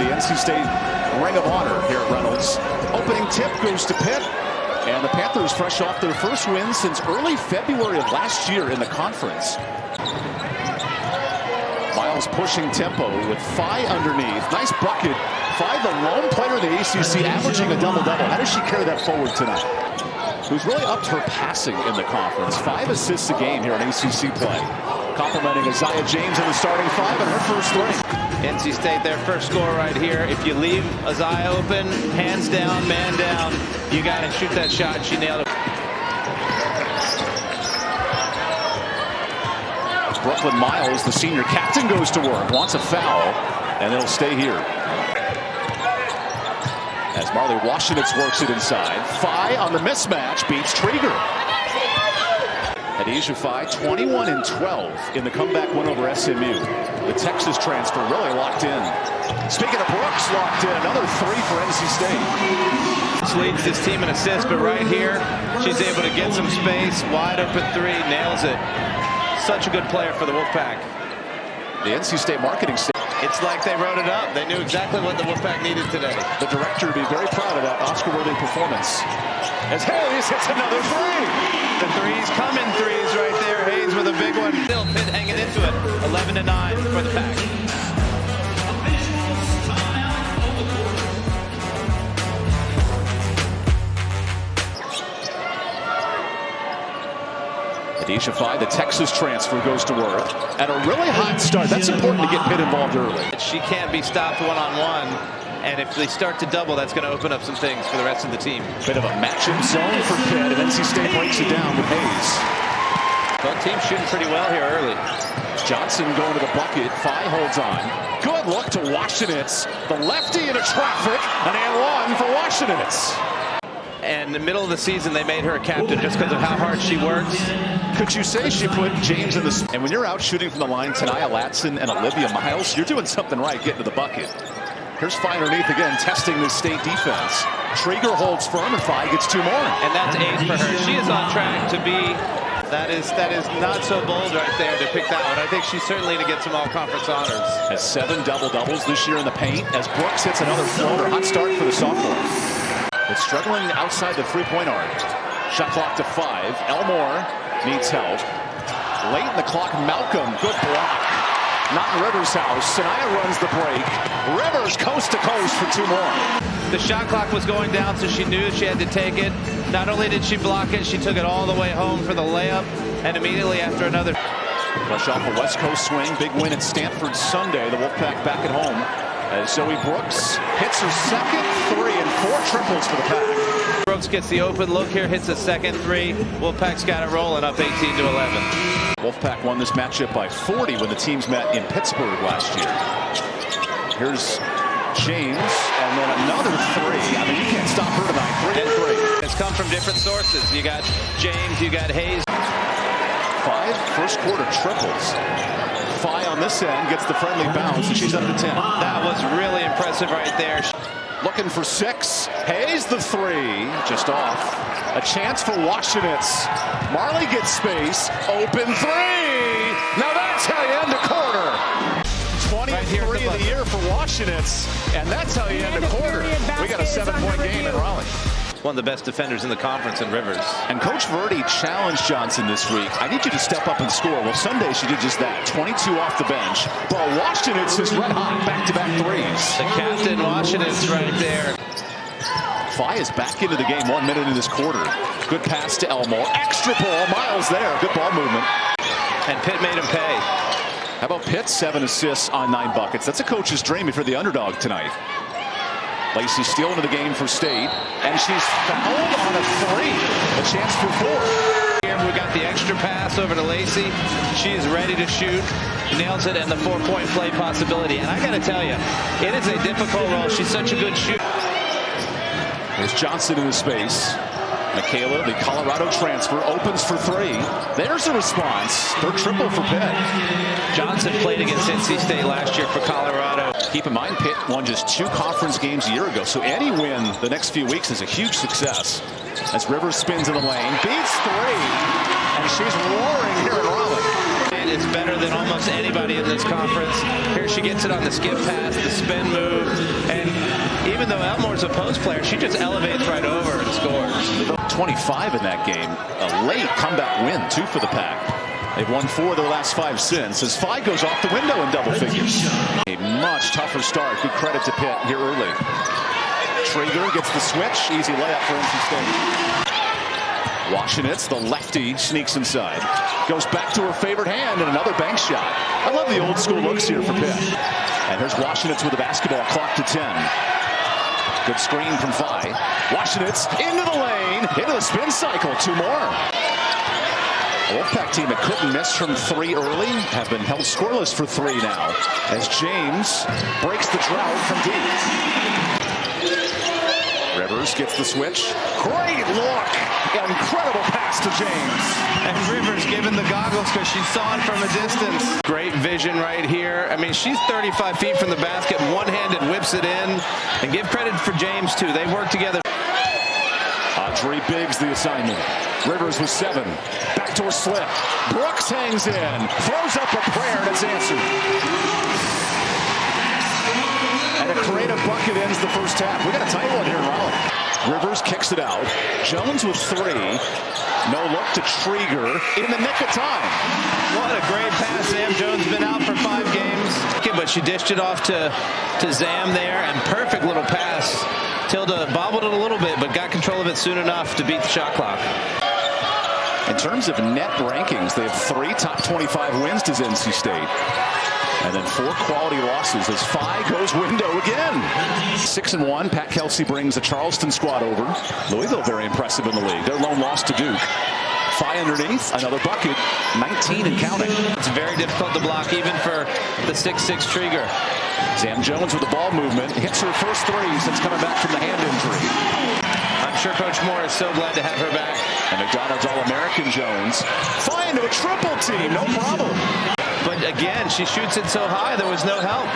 the NC State Ring of Honor here at Reynolds. Opening tip goes to Pitt. And the Panthers fresh off their first win since early February of last year in the conference. Miles pushing tempo with Phi underneath. Nice bucket. Phi, the lone player in the ACC, averaging a double-double. How does she carry that forward tonight? Who's really upped her passing in the conference. 5 assists a game here in ACC play. Complimenting Isaiah James in the starting 5 and her first 3. NC State, their first score right here. If you leave Isaiah open, hands down, man down, you got to shoot that shot. She nailed it. Brooklyn Miles, the senior captain, goes to work. Wants a foul, and it'll stay here. As Marley Washenitz works it inside. Phi on the mismatch beats Trieger. Adisha Phi 21 and 12 in the comeback win over SMU. The Texas transfer really locked in. Speaking of Brooks, locked in. Another 3 for NC State. Leads this team in assists, but right here, she's able to get some space. Wide open 3, nails it. Such a good player for the Wolfpack. The NC State marketing staff. It's like they wrote it up. They knew exactly what the Wolfpack needed today. The director would be very proud of that Oscar-worthy performance. As Hayes hits another 3. The threes coming threes right there. Hayes with a big one. Still Pitt hanging into it. 11-9 for the Pack. Adisha Phi, the Texas transfer, goes to work. And a really hot start. That's important to get Pitt involved early. She can't be stopped one-on-one. And if they start to double, that's going to open up some things for the rest of the team. Bit of a matchup zone for Pitt, and NC State breaks it down with Hayes. Both teams shooting pretty well here early. Johnson going to the bucket. Phi holds on. Good look to Washenitz. The lefty into traffic. An and 1 for Washenitz. And in the middle of the season, they made her a captain just because of how hard she works. Could you say she put James in the... And when you're out shooting from the line, Tanaya Latson and Olivia Miles, you're doing something right getting to the bucket. Here's Phi underneath again, testing this state defense. Trieger holds firm, and Phi gets 2 more. And that's 8 for her. She is on track to be... That is not so bold right there to pick that one. I think she's certainly to get some all-conference honors. Has 7 double-doubles this year in the paint as Brooks hits another floater. Hot start for the sophomore. But struggling outside the three-point arc. Shot clock to 5. Elmore needs help. Late in the clock, Malcolm, good block. Not in Rivers' house. Sanaya runs the break. Rivers coast to coast for 2 more. The shot clock was going down, so she knew she had to take it. Not only did she block it, she took it all the way home for the layup, and immediately after another. Fresh off a West Coast swing. Big win at Stanford Sunday. The Wolfpack back at home. As Zoe Brooks hits her second 3 and 4 triples for the Pack. Brooks gets the open look here, hits a second 3. Wolfpack's got it rolling up 18-11. Wolfpack won this matchup by 40 when the teams met in Pittsburgh last year. Here's James, and then another 3. I mean, you can't stop her tonight. 3 and 3. It's come from different sources. You got James, you got Hayes. 5 first quarter triples. Phi on this end gets the friendly bounce, and she's up to 10. That was really impressive right there. Looking for 6. Hayes the 3, just off. A chance for Washenitz. Marley gets space. Open 3. Now that's how you end a quarter. 23 of the year for Washenitz, and that's how you end a quarter. We got a 7-point game in Raleigh. One of the best defenders in the conference in Rivers. And Coach Verdi challenged Johnson this week. I need you to step up and score. Well, Sunday she did just that. 22 off the bench. But Washenitz is red hot. Back-to-back 3s. The captain, Washenitz, right there. Phi is back into the game 1 minute in this quarter. Good pass to Elmore. Extra ball. Miles there. Good ball movement. And Pitt made him pay. How about Pitt? 7 assists on 9 buckets. That's a coach's dream for the underdog tonight. Lacey still into the game for State, and she's fouled on a 3. A chance for 4. Here we got the extra pass over to Lacey. She is ready to shoot. Nails it, and the 4-point play possibility. And I got to tell you, it is a difficult role. She's such a good shooter. There's Johnson in the space. Michaela, the Colorado transfer, opens for 3. There's a response. Third triple for Pitt. Johnson played against NC State last year for Colorado. Keep in mind, Pitt won just 2 conference games a year ago, so any win the next few weeks is a huge success. As Rivers spins in the lane, beats 3, and she's roaring here in Raleigh. And it's better than almost anybody in this conference. Here she gets it on the skip pass, the spin move. even though Elmore's a post player, she just elevates right over and scores. 25 in that game. A late comeback win, 2 for the Pack. They've won 4 of their last 5 since, as Phi goes off the window in double figures. A much tougher start. Good credit to Pitt here early. Traeger gets the switch. Easy layup for NC State. Washington's the lefty sneaks inside. Goes back to her favorite hand and another bank shot. I love the old school looks here for Pitt. And here's Washington's with the basketball, clock to 10. Good screen from Phi. Washington's into the lane, into the spin cycle. 2 more. The Wolfpack team that couldn't miss from 3 early have been held scoreless for 3 now, as James breaks the drought from deep. Rivers gets the switch. Great look. Incredible pass to James. And Rivers given the goggles because she saw it from a distance. Great vision right here. I mean, she's 35 feet from the basket, one-handed whips it in. And give credit for James, too. They work together. Audrey Biggs the assignment. Rivers with 7. Backdoor slip. Brooks hangs in. Throws up a prayer and it's answered. And a creative bucket ends the first half. We got a tight one here in Raleigh. Rivers kicks it out. Jones with 3. No look to Traeger in the nick of time. What a great pass. Sam Jones been out for 5 games. But she dished it off to Zam there. And perfect little pass. Tilda bobbled it a little bit, but got control of it soon enough to beat the shot clock. In terms of net rankings, they have 3 top 25 wins to NC State. And then 4 quality losses as Phi goes window again. 6-1. Pat Kelsey brings the Charleston squad over. Louisville very impressive in the league. Their lone loss to Duke. Phi underneath, another bucket, 19 and counting. It's very difficult to block even for the 6'6" Traeger. Zam Jones with the ball movement, hits her first 3 since coming back from the hand injury. I'm sure Coach Moore is so glad to have her back. And McDonald's All-American Jones. Phi into a triple team, no problem. But again, she shoots it so high, there was no help.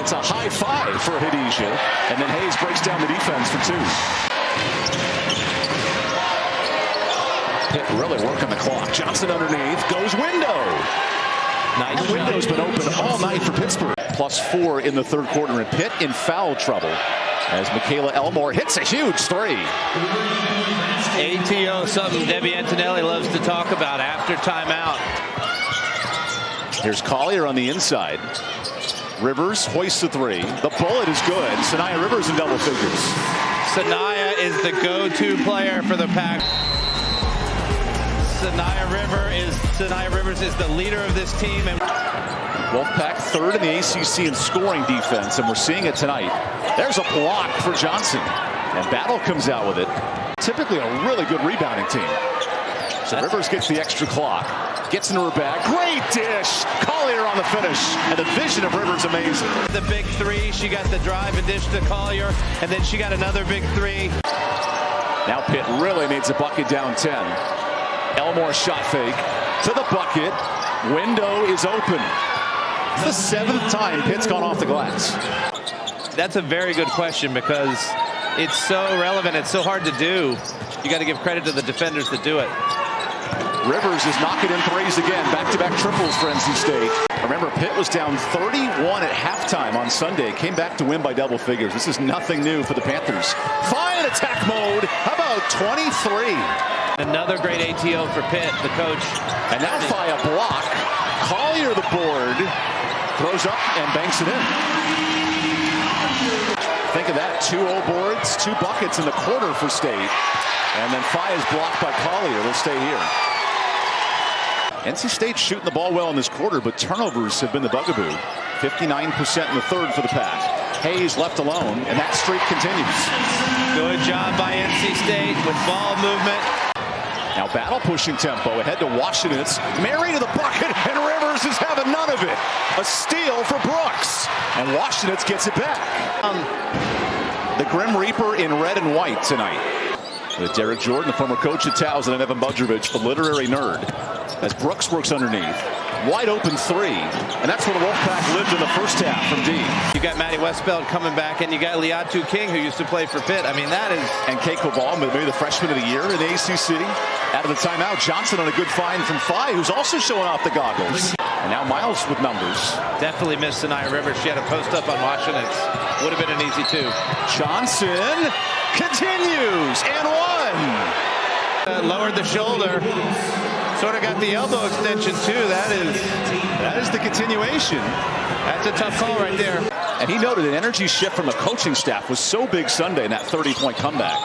It's a high 5 for Hadijah. And then Hayes breaks down the defense for 2. Pitt really working the clock. Johnson underneath, goes window. Nice The window's been open all night for Pittsburgh. +4 in the 3rd quarter, and Pitt in foul trouble as Michaela Elmore hits a huge 3. ATO, something Debbie Antonelli loves to talk about after timeout. Here's Collier on the inside. Rivers hoists the 3. The bullet is good. Sanaya Rivers in double figures. Sanaya is the go-to player for the Pack. Sanaya Rivers is the leader of this team. And Wolfpack 3rd in the ACC in scoring defense, and we're seeing it tonight. There's a block for Johnson, and Battle comes out with it. Typically a really good rebounding team. So Rivers gets the extra clock, gets into her bag. Great dish. Collier on the finish, and the vision of Rivers amazing. the big 3, she got the drive and dish to Collier, and then she got another big 3. Now Pitt really needs a bucket down 10. Elmore shot fake to the bucket. Window is open. It's the 7th time Pitt's gone off the glass. That's a very good question because it's so relevant. It's so hard to do. You got to give credit to the defenders that do it. Rivers is knocking in 3s again. Back-to-back triples for NC State. Remember, Pitt was down 31 at halftime on Sunday. Came back to win by double figures. This is nothing new for the Panthers. Fine attack mode. How about 23? Another great ATO for Pitt, the coach. And now Phi a block. Collier the board. Throws up and banks it in. Think of that. 2 0 boards, 2 buckets in the quarter for State. And then Phi is blocked by Collier. They'll stay here. NC State shooting the ball well in this quarter, but turnovers have been the bugaboo. 59% in the 3rd for the Pack. Hayes left alone, and that streak continues. Good job by NC State with ball movement. Now Battle pushing tempo ahead to Washington's. Mary to the bucket, and Rivers is having none of it. A steal for Brooks, and Washington's gets it back. The Grim Reaper in red and white tonight. With Derek Jordan, the former coach at Towson, and Evan Budrovich, the literary nerd, as Brooks works underneath. Wide open 3, and that's where the Wolfpack lived in the first half from D. You got Maddie Westbeld coming back, and you got Liatu King, who used to play for Pitt. I mean, that is... And Keiko Ball, maybe the freshman of the year in the ACC. Out of the timeout, Johnson on a good find from Phi, who's also showing off the goggles. And now Miles with numbers. Definitely missed Anaya Rivers. She had a post up on Washington. Would have been an easy 2. Johnson continues and one. Lowered the shoulder. Sort of got the elbow extension too. That is the continuation. That's a tough call right there. And he noted an energy shift from the coaching staff was so big Sunday in that 30-point comeback.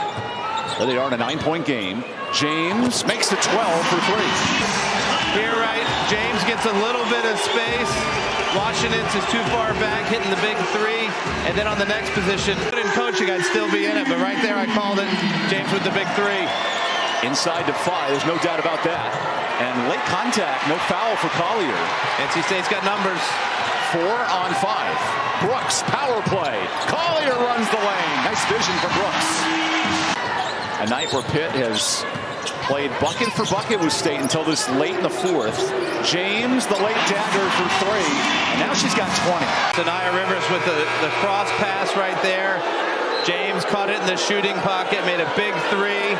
There they are in a 9-point game. James makes the 12 for 3. Here, right, James gets a little bit of space. Washington's is too far back, hitting the big 3. And then on the next position, in coaching, I'd still be in it. But right there, I called it. James with the big 3. Inside to Phi, there's no doubt about that. And late contact, no foul for Collier. NC State's got numbers. 4 on 5. Brooks, power play. Collier runs the lane. Nice vision for Brooks. A night where Pitt has played bucket for bucket with State until this late in the 4th. James, the late dagger for 3. And now she's got 20. Anaya Rivers with the cross pass right there. James caught it in the shooting pocket, made a big 3.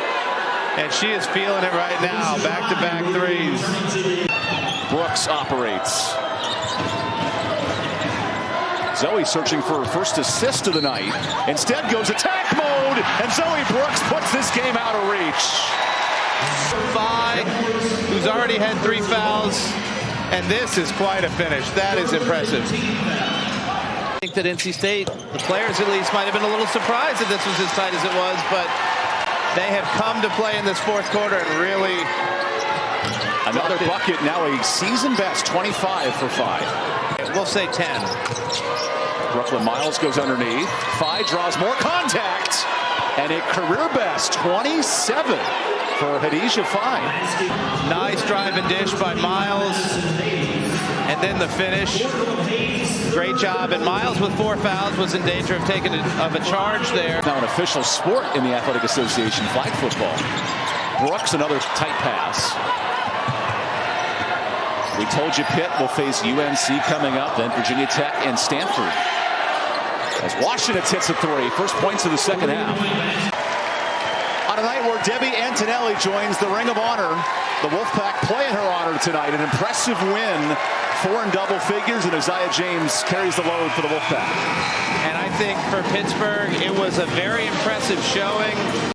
And she is feeling it right now. Back-to-back 3s. Brooks operates. Zoe searching for her first assist of the night. Instead goes attack mode, and Zoe Brooks puts this game out of reach. Phi, who's already had 3 fouls, and this is quite a finish. That is impressive. I think that NC State, the players at least, might have been a little surprised that this was as tight as it was, but they have come to play in this 4th quarter and really... Another bucket, now a season best, 25 for Phi. We'll say 10. Brooklyn Miles goes underneath. Phi draws more contact. And a career best, 27 for Hadijah Phi. Nice drive and dish by Miles. And then the finish. Great job. And Miles with 4 fouls was in danger of taking a charge there. Now an official sport in the Athletic Association, flag football. Brooks, another tight pass. We told you Pitt will face UNC coming up, then Virginia Tech and Stanford. As Washington hits a 3, first points of the second half. On a night where Debbie Antonelli joins the Ring of Honor, the Wolfpack play in her honor tonight. An impressive win, 4 in double figures, and Isaiah James carries the load for the Wolfpack. And I think for Pittsburgh, it was a very impressive showing.